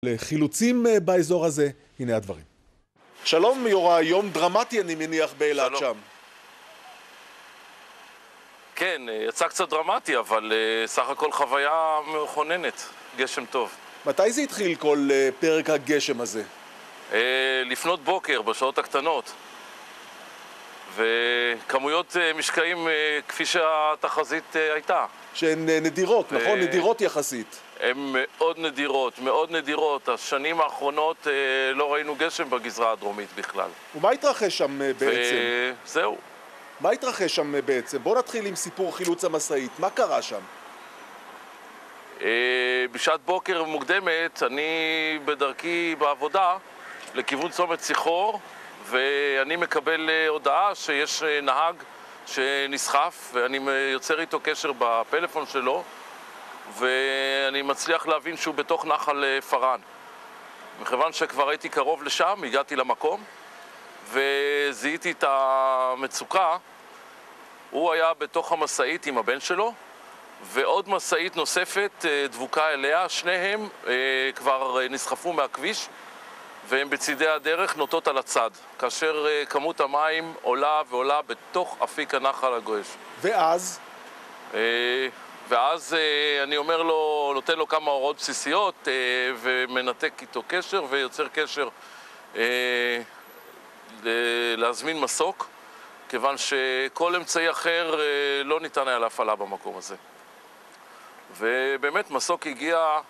לחילוצים באזור הזה, הנה הדברים. שלום יוראי, יום דרמטי אני מניח באילת שם. כן, יצא קצת דרמטי, אבל סך הכל חוויה מכוננת, גשם טוב. מתי זה התחיל כל פרק הגשם הזה? לפנות בוקר, בשעות הקטנות. וכמויות משקעים כפי שהתחזית הייתה. שהן נדירות, נכון? נדירות יחסית. הן מאוד נדירות, מאוד נדירות. השנים האחרונות לא ראינו גשם בגזרה הדרומית בכלל. ומה התרחש שם בעצם? זהו. מה התרחש שם בעצם? בוא נתחיל עם סיפור חילוץ המשאית. מה קרה שם? בשעת בוקר מוקדמת, אני בדרכי בעבודה לכיוון צומת ציחור, ואני מקבל הודעה שיש נהג שנסחף, ואני יוצר איתו קשר בפלאפון שלו, ואני מצליח להבין שהוא בתוך נחל פרן. מכיוון שכבר הייתי קרוב לשם, הגעתי למקום, וזיהיתי את המצוקה. הוא היה בתוך המשאית עם הבן שלו, ועוד משאית נוספת דבוקה אליה. שניהם כבר נסחפו מהכביש, והם בצידי הדרך נוטות על הצד, כאשר כמות המים עולה ועולה בתוך אפיק הנחל הגועש. ואז? ואז אני אומר לו, נותן לו כמה הוראות בסיסיות, ומנתק איתו קשר, ויוצר קשר להזמין מסוק, כיוון שכל אמצעי אחר לא ניתן היה להפעלה במקום הזה. ובאמת מסוק הגיע,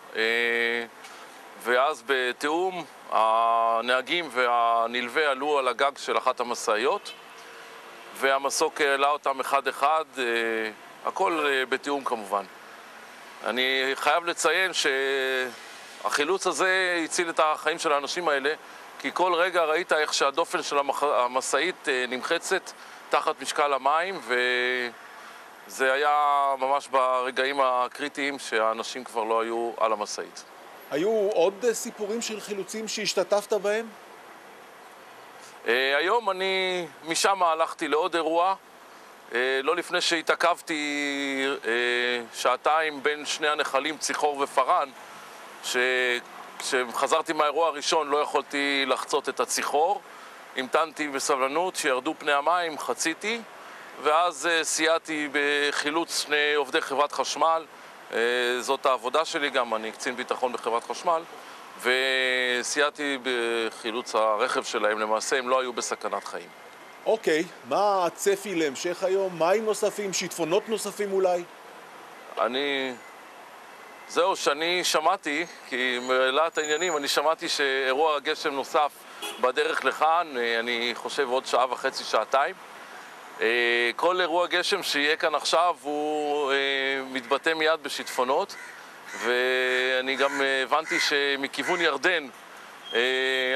ואז בתיאום הנהגים והנלווה עלו על הגג של אחת המשאיות, והמסוק העלה אותם אחד אחד, הכל בתיאום כמובן. אני חייב לציין שהחילוץ הזה הציל את החיים של האנשים האלה, כי כל רגע ראית איך שהדופן של המשאית נמחצת תחת משקל המים, וזה היה ממש ברגעים הקריטיים שהאנשים כבר לא היו על המשאית. היו עוד סיפורים של חילוצים שהשתתפת בהם? היום אני משם הלכתי לעוד אירוע, לא לפני שהתעכבתי שעתיים בין שני הנחלים ציחור ופרן, כשחזרתי מהאירוע הראשון לא יכולתי לחצות את הציחור, המתנתי בסבלנות שירדו פני המים, חציתי, ואז סייעתי בחילוץ שני עובדי חברת חשמל. זאת העבודה שלי גם, אני קצין ביטחון בחברת חשמל, וסייעתי בחילוץ הרכב שלהם. למעשה הם לא היו בסכנת חיים. אוקיי, מה הצפי להמשך היום? מים נוספים, שיטפונות נוספים אולי? זהו, שאני שמעתי, כי מעלת העניינים, אני שמעתי שאירוע גשם נוסף בדרך לכאן, אני חושב עוד שעה וחצי, שעתיים. כל אירוע גשם שיהיה כאן עכשיו הוא מתבטא מיד בשיטפונות, ואני גם הבנתי שמכיוון ירדן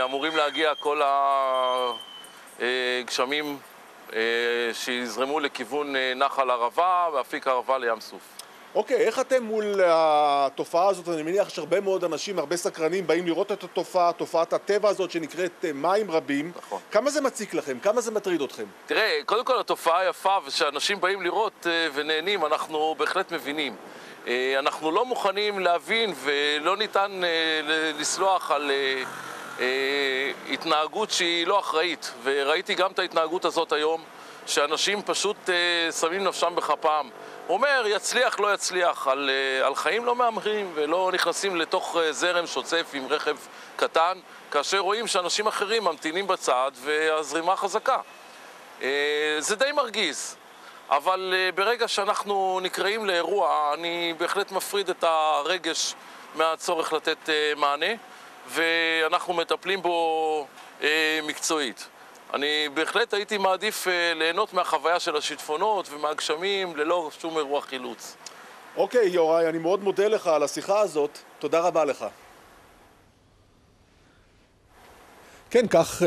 אמורים להגיע כל הגשמים שיזרמו לכיוון נחל ערבה ואפיק ערבה לים סוף. אוקיי, איך אתם מול התופעה הזאת? אני מניח שהרבה מאוד אנשים, הרבה סקרנים באים לראות את התופעה, תופעת הטבע הזאת שנקראת מים רבים. נכון. כמה זה מציק לכם? כמה זה מטריד אתכם? תראה, קודם כל התופעה יפה, ושאנשים באים לראות ונהנים, אנחנו בהחלט מבינים. אנחנו לא מוכנים להבין ולא ניתן לסלוח על התנהגות שהיא לא אחראית. וראיתי גם את ההתנהגות הזאת היום, שאנשים פשוט שמים נפשם בכפם. הוא אומר, יצליח, לא יצליח, על חיים לא מאמרים ולא נכנסים לתוך זרם שוצף עם רכב קטן, כאשר רואים שאנשים אחרים ממתינים בצד והזרימה חזקה. זה די מרגיז, אבל ברגע שאנחנו נקראים לאירוע, אני בהחלט מפריד את הרגש מהצורך לתת מענה, ואנחנו מטפלים בו מקצועית. אני בהחלט הייתי מעדיף ליהנות מהחוויה של השיטפונות ומהגשמים ללא שום אירוע חילוץ. אוקיי, יוראי, אני מאוד מודה לך על השיחה הזאת. תודה רבה לך. כן, כך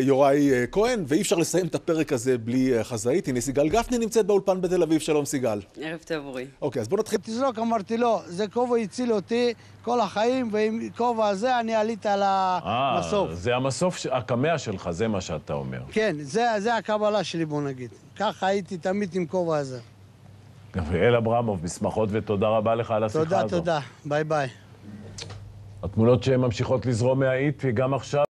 יוראי כהן, ואי אפשר לסיים את הפרק הזה בלי חזאית. הנה סיגל גפני נמצאת באולפן בתל אביב. שלום סיגל. ערב טוב אורי. אוקיי, אז בוא נתחיל. תזרוק, אמרתי לו, זה כובע הציל אותי כל החיים, ועם כובע הזה אני עליתי על המסוף. זה המסוף, הקמע שלך, זה מה שאתה אומר. כן, זה הקבלה שלי, בוא נגיד. ככה הייתי תמיד עם כובע הזה. גבריאל אברמוב, בשמחות ותודה רבה לך על השיחה הזאת. תודה, ביי ביי. התמונות שהן ממשיכות לזרום מהאית, וגם עכשיו